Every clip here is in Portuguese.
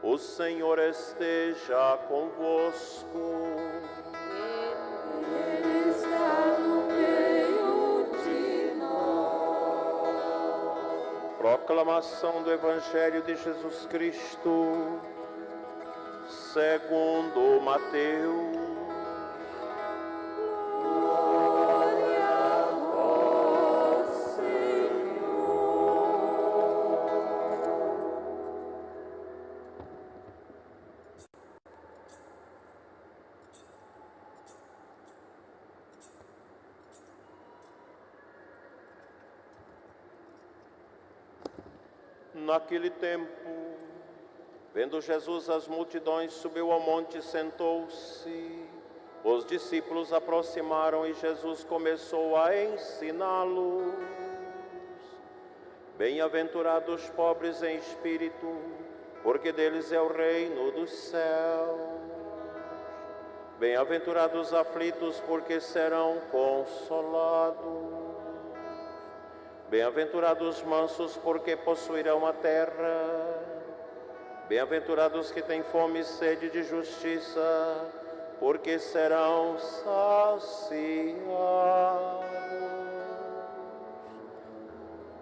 O Senhor esteja convosco. Ele está no meio de nós. Proclamação do Evangelho de Jesus Cristo, segundo Mateus. Glória a vós, Senhor. Naquele tempo, vendo Jesus as multidões, subiu ao monte e sentou-se. Os discípulos aproximaram e Jesus começou a ensiná-los. Bem-aventurados os pobres em espírito, porque deles é o reino dos céus. Bem-aventurados os aflitos, porque serão consolados. Bem-aventurados os mansos, porque possuirão a terra. Bem-aventurados os que têm fome e sede de justiça, porque serão saciados.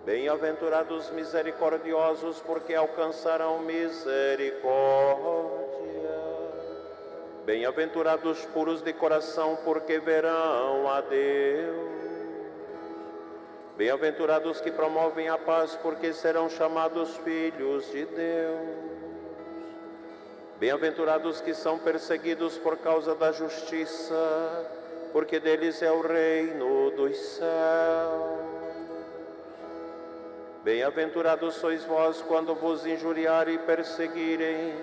Bem-aventurados os misericordiosos, porque alcançarão misericórdia. Bem-aventurados os puros de coração, porque verão a Deus. Bem-aventurados os que promovem a paz, porque serão chamados filhos de Deus. Bem-aventurados os que são perseguidos por causa da justiça, porque deles é o reino dos céus. Bem-aventurados sois vós quando vos injuriarem e perseguirem,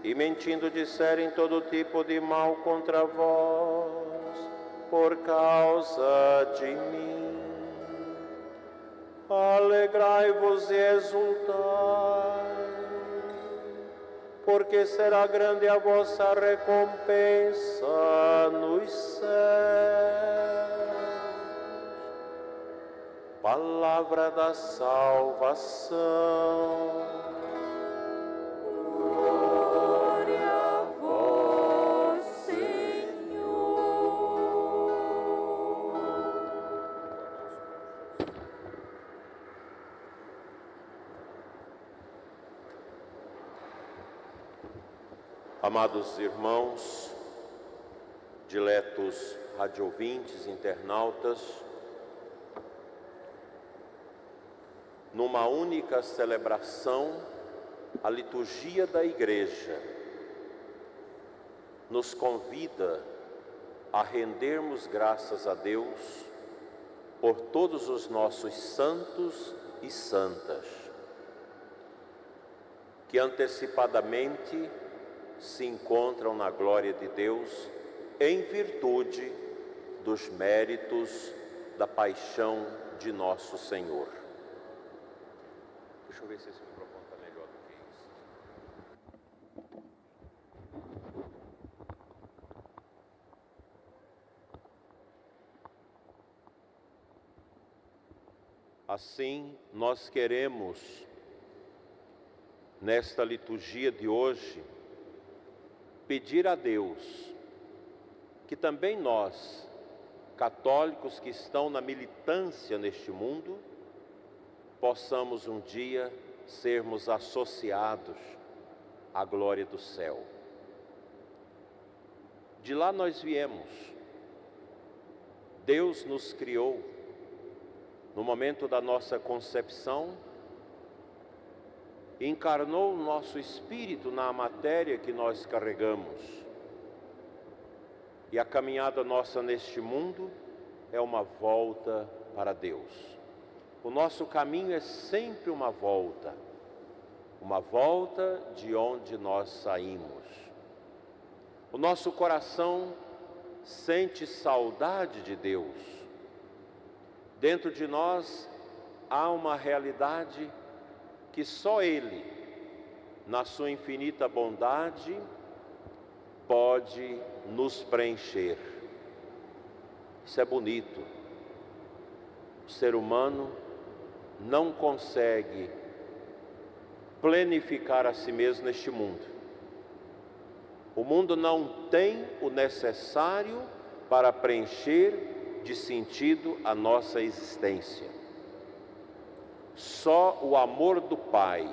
e mentindo disserem todo tipo de mal contra vós, por causa de mim. Alegrai-vos e exultai, porque será grande a vossa recompensa nos céus. Palavra da salvação. Glória a vós, Senhor. Amados irmãos, diletos radiovintes, internautas, numa única celebração, a liturgia da Igreja nos convida a rendermos graças a Deus por todos os nossos santos e santas, que antecipadamente se encontram na glória de Deus em virtude dos méritos da paixão de nosso Senhor. Deixa eu ver se esse microfone está melhor do que isso. Assim, nós queremos, nesta liturgia de hoje, pedir a Deus que também nós, católicos que estão na militância neste mundo, possamos um dia sermos associados à glória do céu. De lá nós viemos. Deus nos criou. No momento da nossa concepção, encarnou o nosso espírito na matéria que nós carregamos. E a caminhada nossa neste mundo é uma volta para Deus. O nosso caminho é sempre uma volta de onde nós saímos. O nosso coração sente saudade de Deus. Dentro de nós há uma realidade que só Ele, na sua infinita bondade, pode nos preencher. Isso é bonito. O ser humano não consegue planificar a si mesmo neste mundo. O mundo não tem o necessário para preencher de sentido a nossa existência. Só o amor do Pai,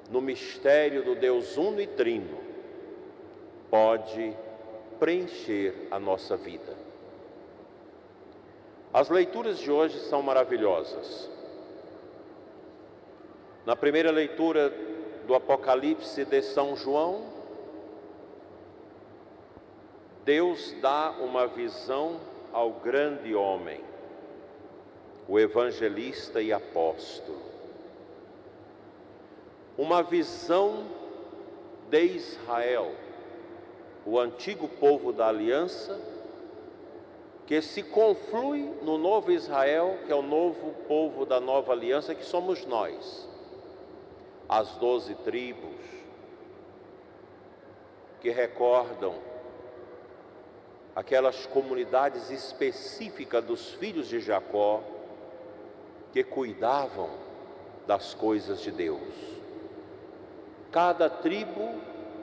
no mistério do Deus Uno e Trino, pode preencher a nossa vida. As leituras de hoje são maravilhosas. Na primeira leitura do Apocalipse de São João, Deus dá uma visão ao grande homem, o evangelista e apóstolo. Uma visão de Israel, o antigo povo da aliança, que se conflui no novo Israel, que é o novo povo da nova aliança, que somos nós. As 12 tribos, que recordam aquelas comunidades específicas dos filhos de Jacó, que cuidavam das coisas de Deus. Cada tribo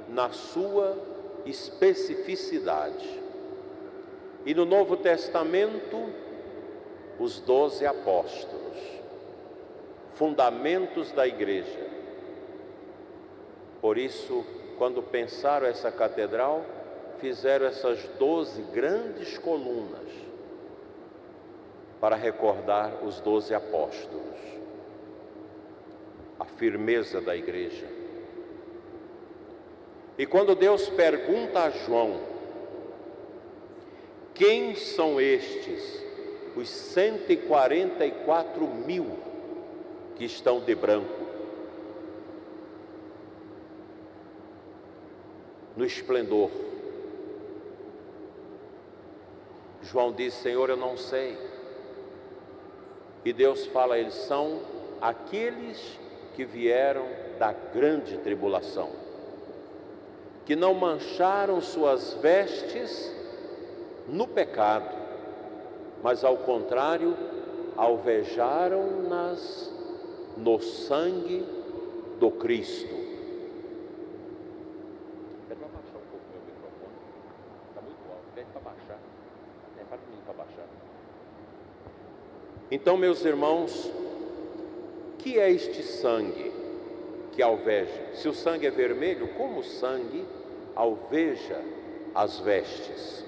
na sua especificidade. E no Novo Testamento, os 12 apóstolos, fundamentos da igreja. Por isso, quando pensaram essa catedral, fizeram essas 12 grandes colunas para recordar os 12 apóstolos, a firmeza da igreja. E quando Deus pergunta a João, quem são estes, os 144.000 que estão de branco, no esplendor? João diz, Senhor, eu não sei. E Deus fala, eles são aqueles que vieram da grande tribulação, que não mancharam suas vestes no pecado, mas ao contrário, alvejaram-nas no sangue do Cristo. Pede para baixar um pouco meu microfone, está muito alto, pede para baixar, para mim para baixar. Então, meus irmãos, que é este sangue que alveja? Se o sangue é vermelho, como o sangue alveja as vestes?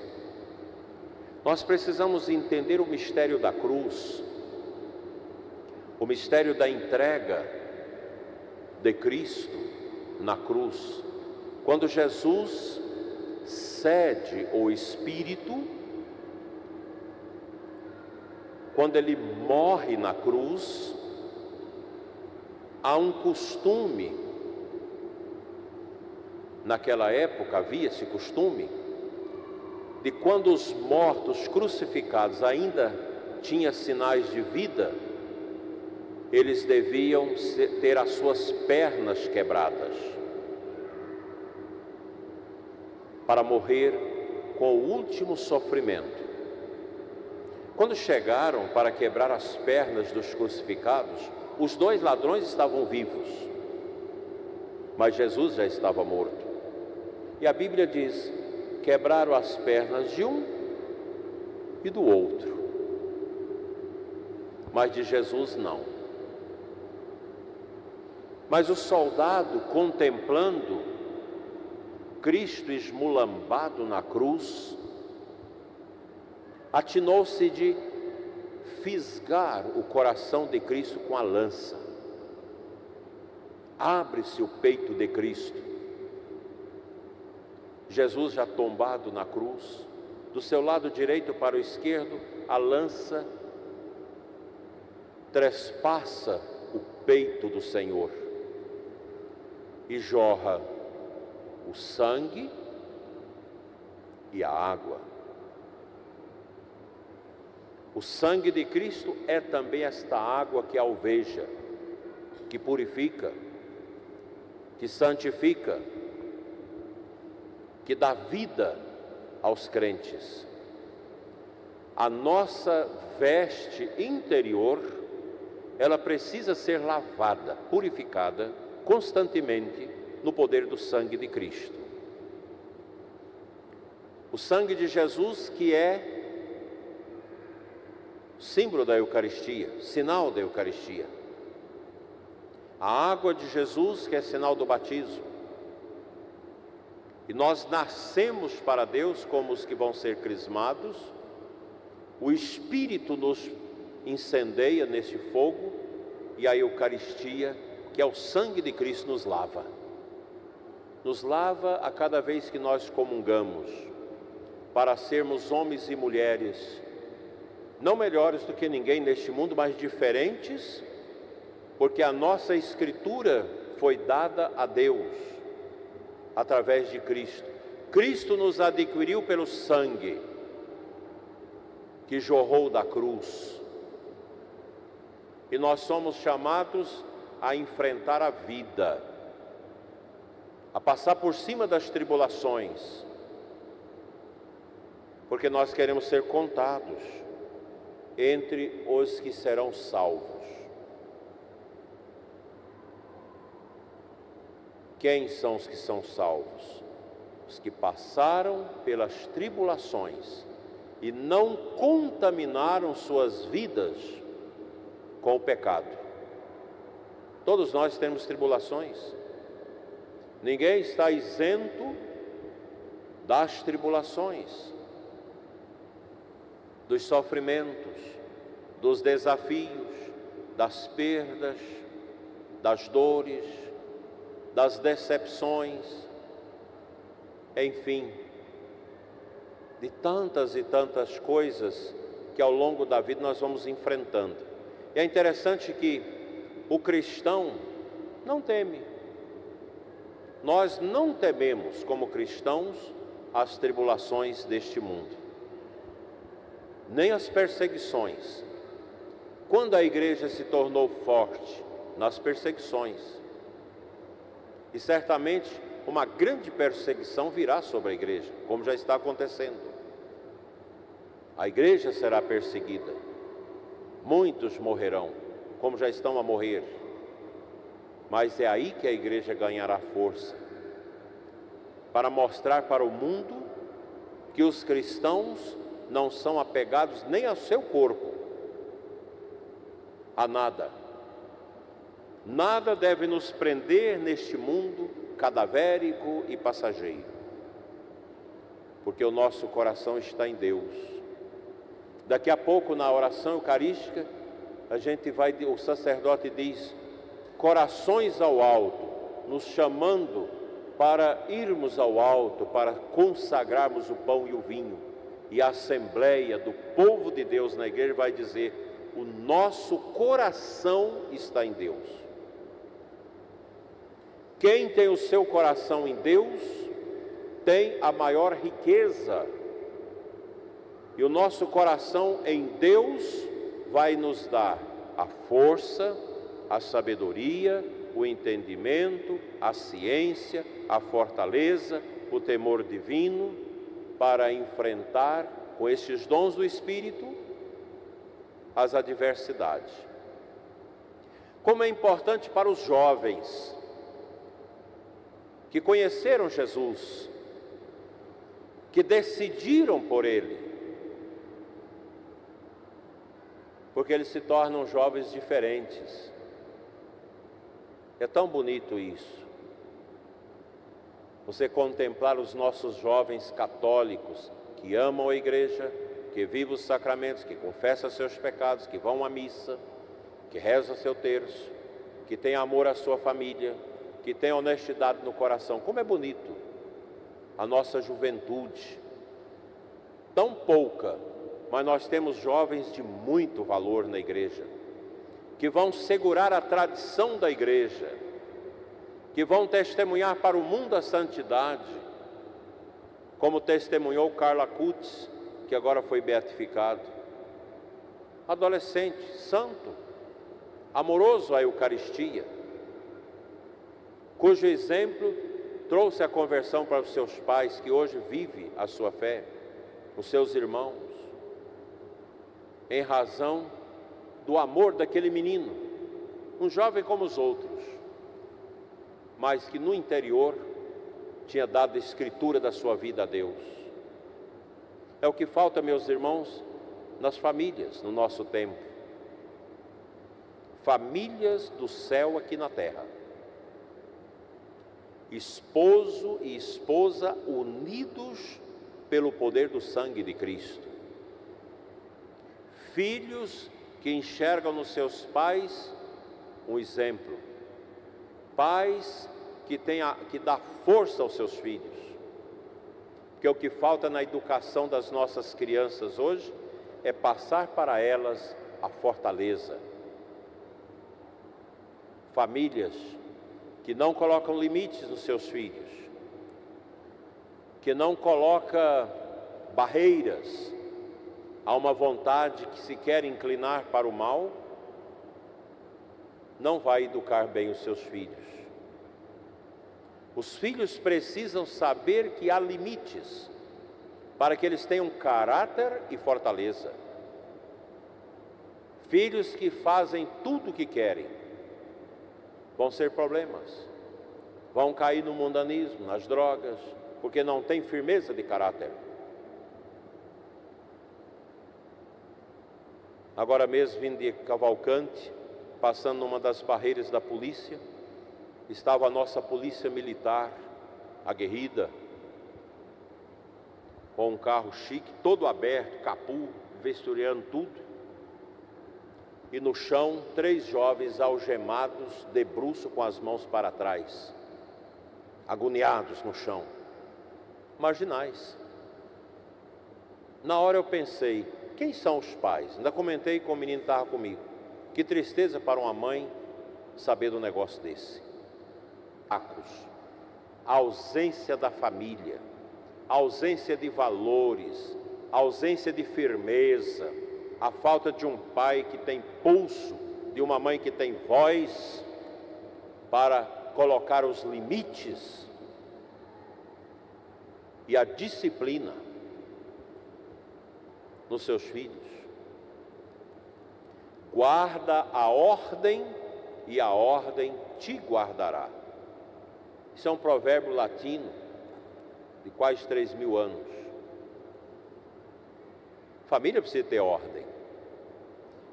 Nós precisamos entender o mistério da cruz, o mistério da entrega de Cristo na cruz. Quando Jesus cede o Espírito, quando Ele morre na cruz, há um costume, naquela época havia esse costume, de quando os mortos crucificados ainda tinham sinais de vida, eles deviam ter as suas pernas quebradas, para morrer com o último sofrimento. Quando chegaram para quebrar as pernas dos crucificados, os 2 ladrões estavam vivos, mas Jesus já estava morto. E a Bíblia diz, quebraram as pernas de um e do outro, mas de Jesus não. Mas o soldado, contemplando Cristo esmulambado na cruz, atinou-se de fisgar o coração de Cristo com a lança. Abre-se o peito de Cristo. Jesus já tombado na cruz, do seu lado direito para o esquerdo, a lança trespassa o peito do Senhor e jorra o sangue e a água. O sangue de Cristo é também esta água que alveja, que purifica, que santifica, que dá vida aos crentes. A nossa veste interior ela precisa ser lavada, purificada constantemente no poder do sangue de Cristo. O sangue de Jesus, que é símbolo da Eucaristia, sinal da Eucaristia. A água de Jesus, que é sinal do batismo. E nós nascemos para Deus como os que vão ser crismados. O Espírito nos incendeia nesse fogo, e a Eucaristia, que é o sangue de Cristo, nos lava. Nos lava a cada vez que nós comungamos, para sermos homens e mulheres, não melhores do que ninguém neste mundo, mas diferentes, porque a nossa escritura foi dada a Deus, através de Cristo. Cristo nos adquiriu pelo sangue que jorrou da cruz. E nós somos chamados a enfrentar a vida, a passar por cima das tribulações, porque nós queremos ser contados entre os que serão salvos. Quem são os que são salvos? Os que passaram pelas tribulações e não contaminaram suas vidas com o pecado. Todos nós temos tribulações. Ninguém está isento das tribulações, dos sofrimentos, dos desafios, das perdas, das dores, das decepções, enfim, de tantas e tantas coisas que ao longo da vida nós vamos enfrentando. E é interessante que o cristão não teme. Nós não tememos, como cristãos, as tribulações deste mundo, nem as perseguições. Quando a igreja se tornou forte? Nas perseguições. E certamente uma grande perseguição virá sobre a igreja, como já está acontecendo. A igreja será perseguida. Muitos morrerão, como já estão a morrer. Mas é aí que a igreja ganhará força, para mostrar para o mundo que os cristãos não são apegados nem ao seu corpo, a nada. Nada deve nos prender neste mundo cadavérico e passageiro, porque o nosso coração está em Deus. Daqui a pouco, na oração eucarística, o sacerdote diz: corações ao alto, nos chamando para irmos ao alto, para consagrarmos o pão e o vinho. E a assembleia do povo de Deus na igreja vai dizer: o nosso coração está em Deus. Quem tem o seu coração em Deus tem a maior riqueza. E o nosso coração em Deus vai nos dar a força, a sabedoria, o entendimento, a ciência, a fortaleza, o temor divino, para enfrentar com estes dons do Espírito as adversidades. Como é importante para os jovens que conheceram Jesus, que decidiram por Ele, porque eles se tornam jovens diferentes. É tão bonito isso. Você contemplar os nossos jovens católicos que amam a igreja, que vivem os sacramentos, que confessam seus pecados, que vão à missa, que rezam seu terço, que têm amor à sua família, que têm honestidade no coração. Como é bonito a nossa juventude, tão pouca, mas nós temos jovens de muito valor na igreja, que vão segurar a tradição da igreja, que vão testemunhar para o mundo a santidade, como testemunhou Carla Cutts, que agora foi beatificado. Adolescente, santo, amoroso à Eucaristia, cujo exemplo trouxe a conversão para os seus pais, que hoje vive a sua fé, os seus irmãos, em razão do amor daquele menino, um jovem como os outros, mas que no interior tinha dado a escritura da sua vida a Deus. É o que falta, meus irmãos, nas famílias, no nosso tempo. Famílias do céu aqui na terra. Esposo e esposa unidos pelo poder do sangue de Cristo. Filhos que enxergam nos seus pais um exemplo. Pais que dá força aos seus filhos. Porque o que falta na educação das nossas crianças hoje é passar para elas a fortaleza. Famílias que não colocam limites nos seus filhos, que não colocam barreiras a uma vontade que se quer inclinar para o mal, não vai educar bem os seus filhos. Os filhos precisam saber que há limites para que eles tenham caráter e fortaleza. Filhos que fazem tudo o que querem vão ser problemas, vão cair no mundanismo, nas drogas, porque não tem firmeza de caráter. Agora mesmo vim de Cavalcante, passando numa das barreiras da polícia, estava a nossa polícia militar, aguerrida, com um carro chique, todo aberto, capô, vistoriando tudo. E no chão, 3 jovens algemados, de bruço com as mãos para trás, agoniados no chão, marginais. Na hora eu pensei, quem são os pais? Ainda comentei com o menino que estava comigo. Que tristeza para uma mãe saber do negócio desse. A ausência da família, a ausência de valores, a ausência de firmeza, a falta de um pai que tem pulso, de uma mãe que tem voz para colocar os limites e a disciplina nos seus filhos. Guarda a ordem e a ordem te guardará. Isso é um provérbio latino de quase 3.000 anos. Família precisa ter ordem.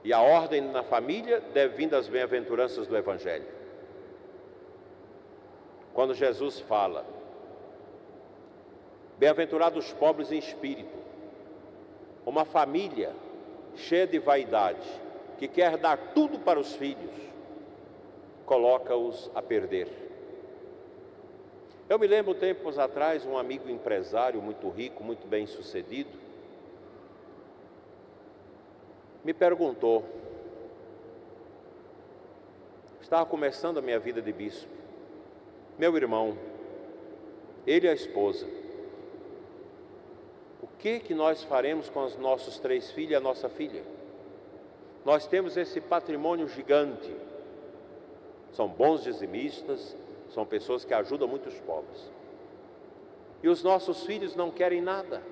E a ordem na família deve vir das bem-aventuranças do Evangelho. Quando Jesus fala, bem-aventurados os pobres em espírito, uma família cheia de vaidade, que quer dar tudo para os filhos, coloca-os a perder. Eu me lembro tempos atrás, um amigo empresário muito rico, muito bem sucedido, me perguntou, estava começando a minha vida de bispo, meu irmão, ele e a esposa, o que nós faremos com os nossos 3 filhos e a nossa filha? Nós temos esse patrimônio gigante, são bons dizimistas, são pessoas que ajudam muito os pobres, e os nossos filhos não querem nada.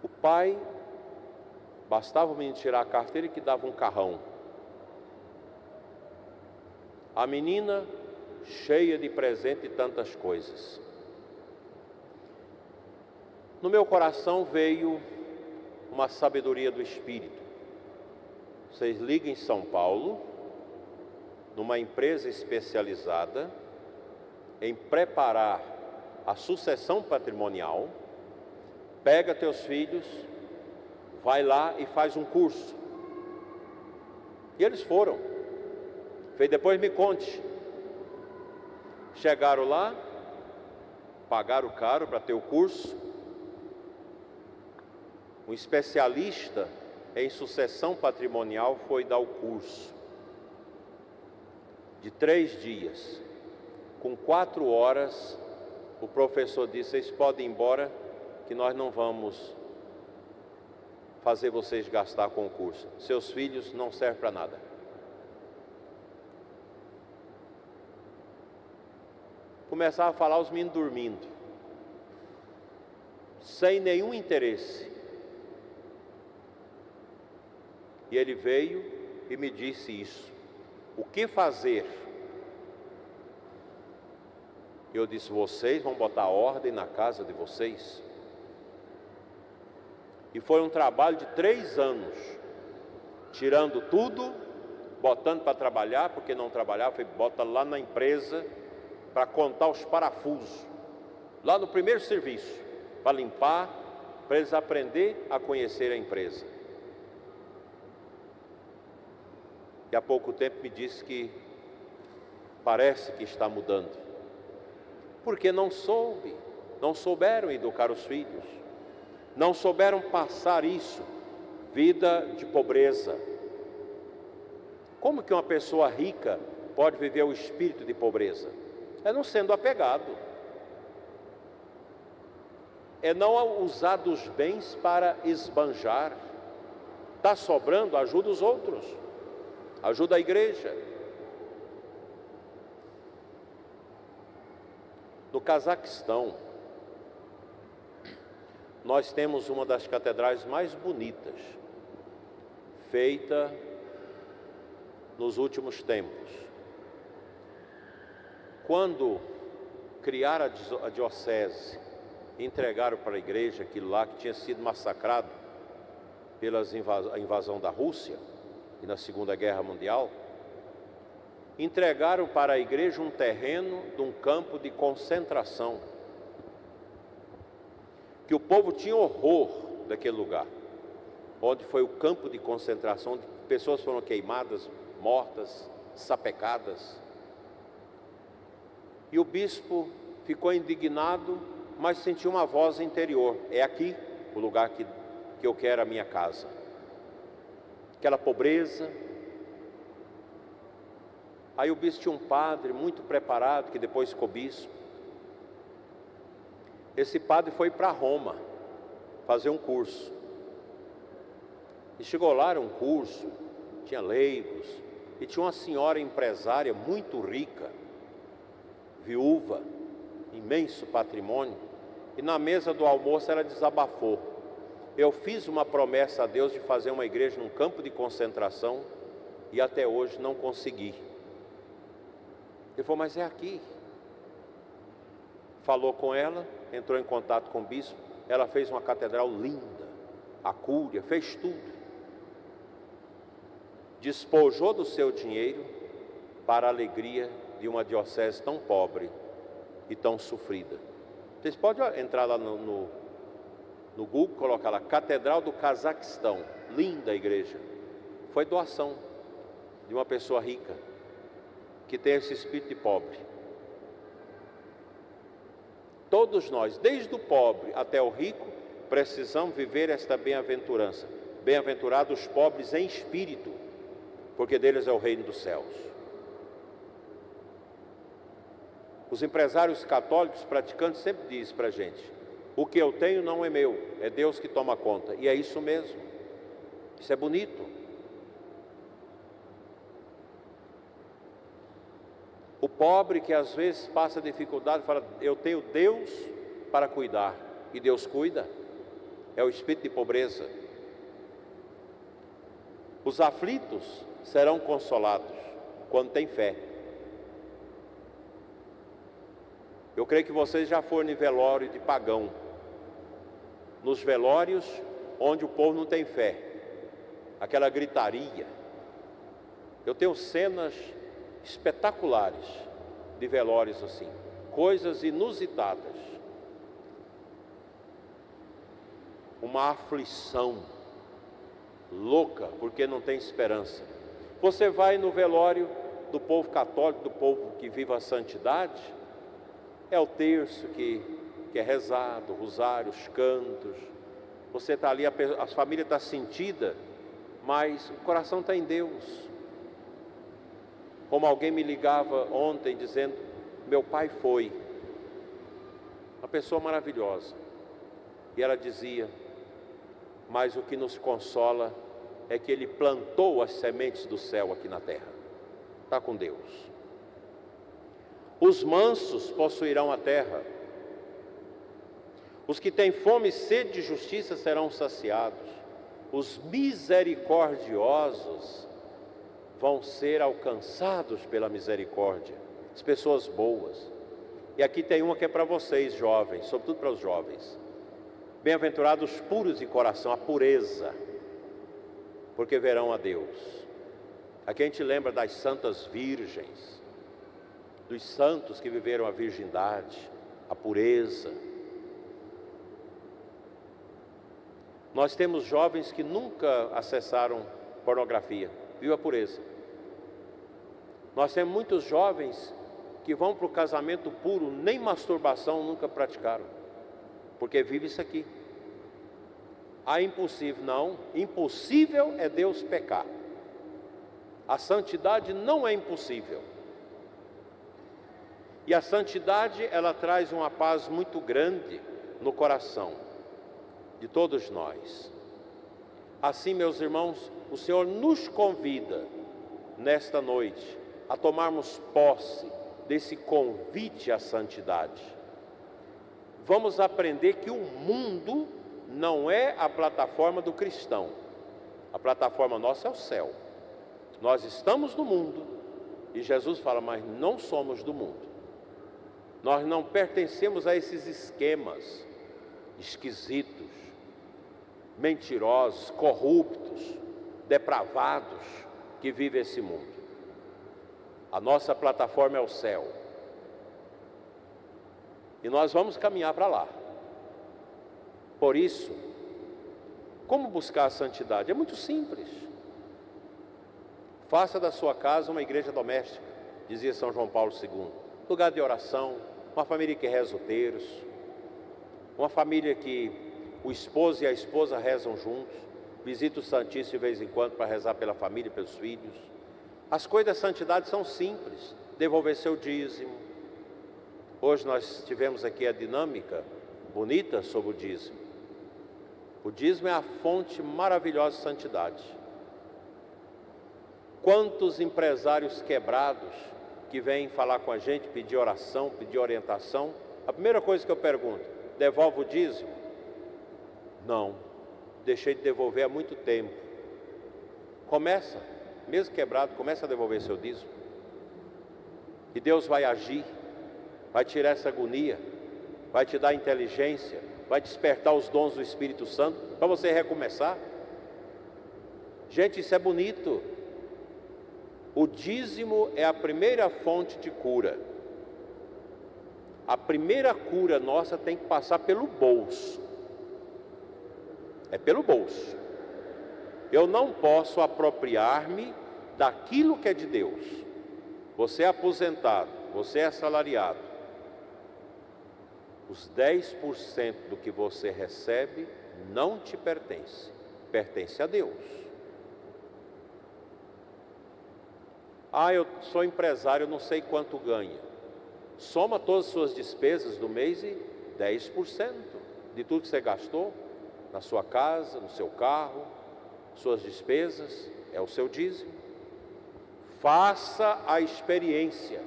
O pai, bastava o menino tirar a carteira que dava um carrão. A menina, cheia de presente e tantas coisas. No meu coração veio uma sabedoria do Espírito. Vocês ligam em São Paulo, numa empresa especializada em preparar a sucessão patrimonial, pega teus filhos, vai lá e faz um curso. E eles foram. Depois me conte. Chegaram lá, pagaram caro para ter o curso. Um especialista em sucessão patrimonial foi dar o curso. De 3 dias. Com 4 horas, o professor disse, vocês podem ir embora, que nós não vamos fazer vocês gastar com o curso. Seus filhos não servem para nada. Começava a falar os meninos dormindo, sem nenhum interesse. E ele veio e me disse isso. O que fazer? Eu disse, vocês vão botar ordem na casa de vocês? E foi um trabalho de 3 anos, tirando tudo, botando para trabalhar, porque não trabalhava, foi bota lá na empresa, para contar os parafusos, lá no primeiro serviço, para limpar, para eles aprenderem a conhecer a empresa. E há pouco tempo me disse que parece que está mudando, porque não souberam educar os filhos, não souberam passar isso, vida de pobreza. Como que uma pessoa rica pode viver o espírito de pobreza? É não sendo apegado, é não usar dos bens para esbanjar. Está sobrando, ajuda os outros, ajuda a igreja. No Cazaquistão, nós temos uma das catedrais mais bonitas, feita nos últimos tempos. Quando criaram a diocese, entregaram para a igreja aquilo lá que tinha sido massacrado pela invasão da Rússia e na Segunda Guerra Mundial, entregaram para a igreja um terreno de um campo de concentração, que o povo tinha horror daquele lugar, onde foi o campo de concentração, onde pessoas foram queimadas, mortas, sapecadas. E o bispo ficou indignado, mas sentiu uma voz interior: é aqui o lugar que eu quero a minha casa. Aquela pobreza. Aí o bispo tinha um padre muito preparado, que depois ficou bispo. Esse padre foi para Roma fazer um curso. E chegou lá, era um curso, tinha leigos, e tinha uma senhora empresária muito rica, viúva, imenso patrimônio, e na mesa do almoço ela desabafou: eu fiz uma promessa a Deus de fazer uma igreja num campo de concentração e até hoje não consegui. Ele falou, mas é aqui. Falou com ela, entrou em contato com o bispo, ela fez uma catedral linda, a cúria, fez tudo. Despojou do seu dinheiro para a alegria de uma diocese tão pobre e tão sofrida. Vocês podem entrar lá no Google, colocar lá, Catedral do Cazaquistão, linda a igreja. Foi doação de uma pessoa rica, que tem esse espírito de pobre. Todos nós, desde o pobre até o rico, precisamos viver esta bem-aventurança. Bem-aventurados os pobres em espírito, porque deles é o reino dos céus. Os empresários católicos praticantes sempre dizem para a gente: o que eu tenho não é meu, é Deus que toma conta. E é isso mesmo. Isso é bonito. O pobre que às vezes passa dificuldade fala: eu tenho Deus para cuidar. E Deus cuida. É o espírito de pobreza. Os aflitos serão consolados quando tem fé. Eu creio que vocês já foram em velório de pagão, nos velórios onde o povo não tem fé, aquela gritaria. Eu tenho cenas espetaculares de velórios assim, coisas inusitadas, uma aflição louca porque não tem esperança. Você vai no velório do povo católico, do povo que vive a santidade, é o terço que é rezado, o rosário, os cantos. Você está ali, a família está sentida, mas o coração está em Deus. Como alguém me ligava ontem dizendo: meu pai foi, uma pessoa maravilhosa, e ela dizia: mas o que nos consola é que ele plantou as sementes do céu aqui na terra. Está com Deus. Os mansos possuirão a terra. Os que têm fome e sede de justiça serão saciados. os misericordiosos vão ser alcançados pela misericórdia, as pessoas boas. E aqui tem uma que é para vocês, jovens, sobretudo para os jovens. Bem-aventurados puros de coração, a pureza, porque verão a Deus. Aqui a gente lembra das santas virgens, dos santos que viveram a virgindade, a pureza. Nós temos jovens que nunca acessaram pornografia, viu a pureza. Nós temos muitos jovens que vão para o casamento puro, nem masturbação nunca praticaram, porque vive isso aqui. Ah, impossível, não, impossível é Deus pecar. A santidade não é impossível. E a santidade, ela traz uma paz muito grande no coração de todos nós. Assim, meus irmãos, o Senhor nos convida nesta noite a tomarmos posse desse convite à santidade. Vamos aprender que o mundo não é a plataforma do cristão. A plataforma nossa é o céu. Nós estamos no mundo e Jesus fala, mas não somos do mundo. Nós não pertencemos a esses esquemas esquisitos, mentirosos, corruptos, depravados que vive esse mundo. A nossa plataforma é o céu. E nós vamos caminhar para lá. Por isso, como buscar a santidade? É muito simples. Faça da sua casa uma igreja doméstica, dizia São João Paulo II. Lugar de oração, uma família que reza o terço, uma família que o esposo e a esposa rezam juntos, visita o Santíssimo de vez em quando para rezar pela família e pelos filhos. As coisas da santidade são simples. Devolver seu dízimo. Hoje nós tivemos aqui a dinâmica bonita sobre o dízimo. O dízimo é a fonte maravilhosa de santidade. Quantos empresários quebrados que vêm falar com a gente, pedir oração, pedir orientação. A primeira coisa que eu pergunto, devolve o dízimo? Não, deixei de devolver há muito tempo. Começa, mesmo quebrado, começa a devolver seu dízimo. E Deus vai agir, vai tirar essa agonia, vai te dar inteligência, vai despertar os dons do Espírito Santo para você recomeçar. Gente, isso é bonito. O dízimo é a primeira fonte de cura. A primeira cura nossa tem que passar pelo bolso. É pelo bolso. Eu não posso apropriar-me daquilo que é de Deus. Você é aposentado, você é assalariado. Os 10% do que você recebe não te pertence, pertence a Deus. Ah, eu sou empresário, eu não sei quanto ganha. Soma todas as suas despesas do mês e 10% de tudo que você gastou na sua casa, no seu carro, suas despesas, é o seu dízimo. Faça a experiência.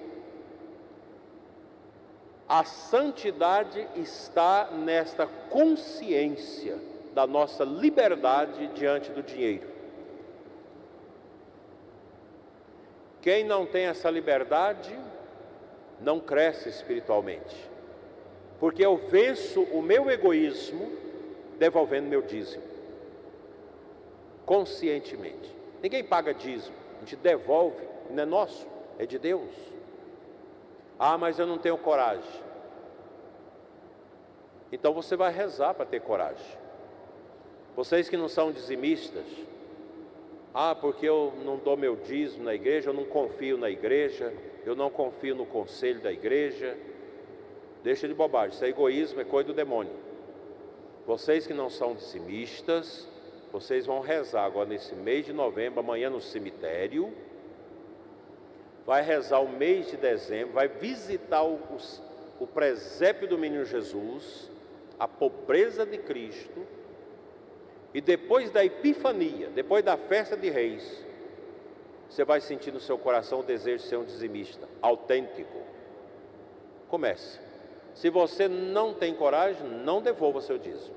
A santidade está nesta consciência da nossa liberdade diante do dinheiro. Quem não tem essa liberdade, não cresce espiritualmente. Porque eu venço o meu egoísmo devolvendo meu dízimo. Conscientemente. Ninguém paga dízimo, a gente devolve, não é nosso, é de Deus. Ah, mas eu não tenho coragem. Então você vai rezar para ter coragem. Vocês que não são dizimistas, ah, porque eu não dou meu dízimo na igreja, eu não confio na igreja, eu não confio no conselho da igreja. Deixa de bobagem, isso é egoísmo, é coisa do demônio. Vocês que não são dizimistas, vocês vão rezar agora nesse mês de novembro, amanhã no cemitério. Vai rezar o mês de dezembro, vai visitar o presépio do menino Jesus, a pobreza de Cristo. E depois da Epifania, depois da festa de Reis, você vai sentir no seu coração o desejo de ser um dizimista, autêntico. Comece. Se você não tem coragem, não devolva seu dízimo.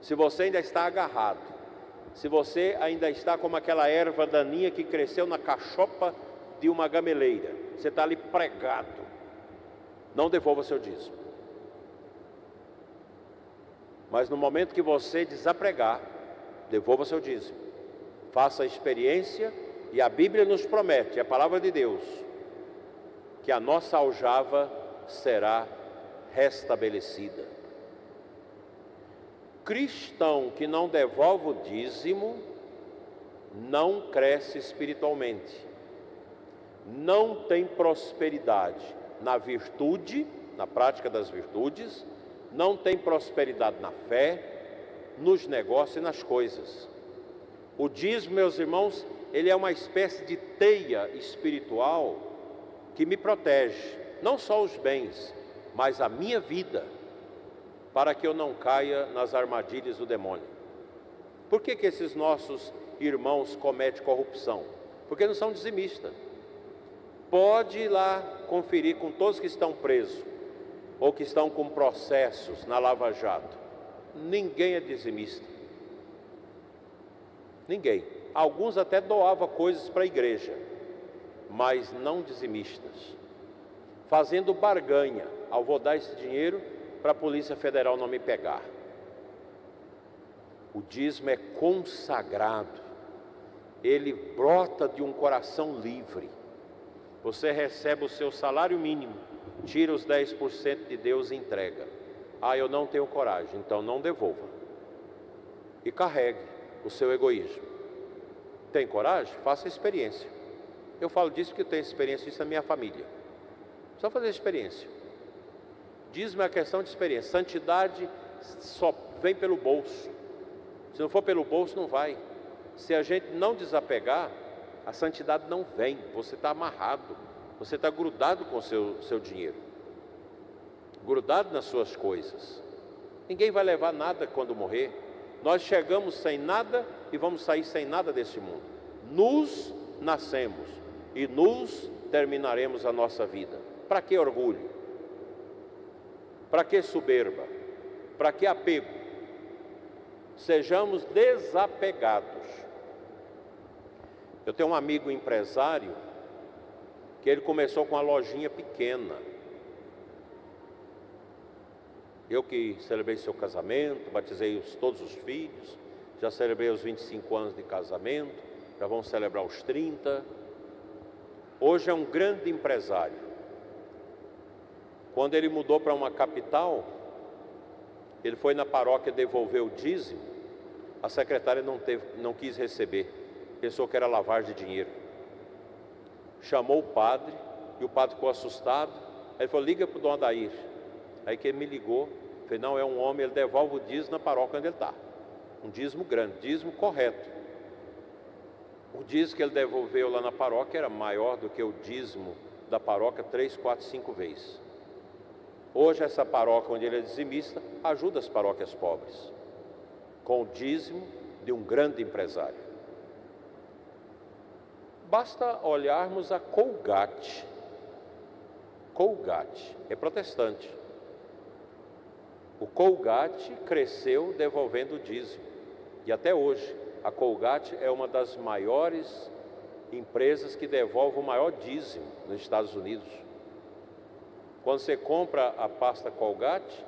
Se você ainda está agarrado se você ainda está como aquela erva daninha que cresceu na cachopa de uma gameleira, você está ali pregado, não devolva seu dízimo. Mas no momento que você desapregar, devolva seu dízimo. Faça a experiência, e a Bíblia nos promete, a palavra de Deus, que a nossa aljava será restabelecida. Cristão que não devolve o dízimo, não cresce espiritualmente, não tem prosperidade na virtude, na prática das virtudes, não tem prosperidade na fé, nos negócios e nas coisas. O dízimo, meus irmãos, ele é uma espécie de teia espiritual que me protege, não só os bens, mas a minha vida, para que eu não caia nas armadilhas do demônio. Por que esses nossos irmãos cometem corrupção? Porque não são dizimistas. Pode ir lá conferir com todos que estão presos, ou que estão com processos na Lava Jato. Ninguém é dizimista. Ninguém. Alguns até doavam coisas para a igreja, mas não dizimistas. Fazendo barganha, vou dar esse dinheiro para a Polícia Federal não me pegar. O dízimo é consagrado, ele brota de um coração livre. Você recebe o seu salário mínimo, tira os 10% de Deus e entrega. Eu não tenho coragem, então não devolva. E carregue o seu egoísmo. Tem coragem? Faça a experiência. Eu falo disso porque eu tenho experiência disso na minha família. Só fazer experiência. Dízimo é a questão de experiência. Santidade só vem pelo bolso. Se não for pelo bolso, não vai. Se a gente não desapegar, a santidade não vem. Você está amarrado. Você está grudado com o seu dinheiro. Grudado nas suas coisas. Ninguém vai levar nada quando morrer. Nós chegamos sem nada e vamos sair sem nada desse mundo. Nos nascemos e nos terminaremos a nossa vida. Para que orgulho? Para que soberba? Para que apego? Sejamos desapegados. Eu tenho um amigo empresário que ele começou com uma lojinha pequena. Eu que celebrei seu casamento, batizei todos os filhos, já celebrei os 25 anos de casamento, já vamos celebrar os 30. Hoje é um grande empresário. Quando ele mudou para uma capital, ele foi na paróquia devolver o dízimo, a secretária não quis receber, pensou que era lavagem de dinheiro. Chamou o padre, e o padre ficou assustado. Ele falou: liga para o Dom Adair. Aí que ele me ligou, falei: não, é um homem, ele devolve o dízimo na paróquia onde ele está. Um dízimo grande, dízimo correto. O dízimo que ele devolveu lá na paróquia era maior do que o dízimo da paróquia 3, 4, 5 vezes. Hoje essa paróquia onde ele é dizimista ajuda as paróquias pobres, com o dízimo de um grande empresário. Basta olharmos a Colgate. Colgate é protestante. O Colgate cresceu devolvendo o dízimo. E até hoje, a Colgate é uma das maiores empresas que devolve o maior dízimo nos Estados Unidos. Quando você compra a pasta Colgate,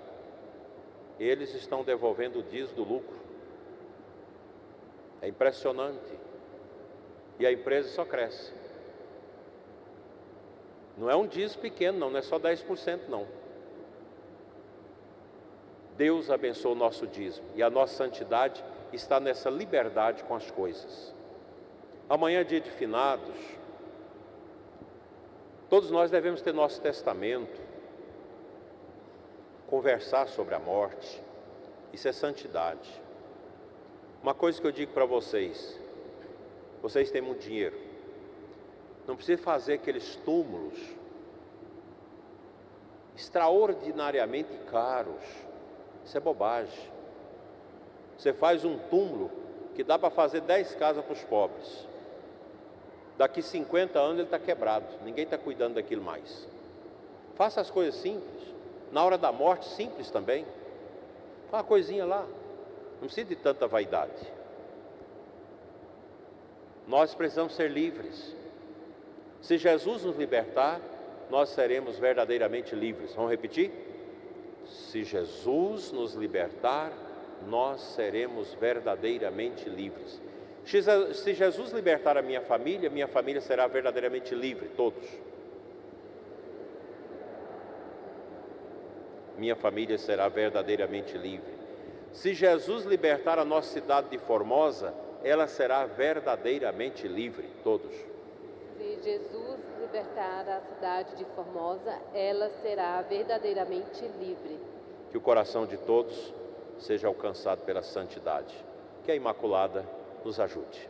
eles estão devolvendo o dízimo do lucro. É impressionante. E a empresa só cresce. Não é um dízimo pequeno, não é só 10%, não. Deus abençoa o nosso dízimo, e a nossa santidade está nessa liberdade com as coisas. Amanhã é dia de finados. Todos nós devemos ter nosso testamento, conversar sobre a morte. Isso é santidade. Uma coisa que eu digo para vocês: vocês têm muito dinheiro, não precisa fazer aqueles túmulos extraordinariamente caros. Isso é bobagem. Você faz um túmulo que dá para fazer 10 casas para os pobres. Daqui 50 anos ele está quebrado, ninguém está cuidando daquilo mais. Faça as coisas simples. Na hora da morte, simples também. Faz uma coisinha lá. Não precisa de tanta vaidade. Nós precisamos ser livres. Se Jesus nos libertar, nós seremos verdadeiramente livres. Vamos repetir? Se Jesus nos libertar, nós seremos verdadeiramente livres. Se Jesus libertar a minha família será verdadeiramente livre, todos. Minha família será verdadeiramente livre. Se Jesus libertar a nossa cidade de Formosa, ela será verdadeiramente livre, todos. Se Jesus libertar a cidade de Formosa, ela será verdadeiramente livre. Que o coração de todos seja alcançado pela santidade. Que a Imaculada nos ajude.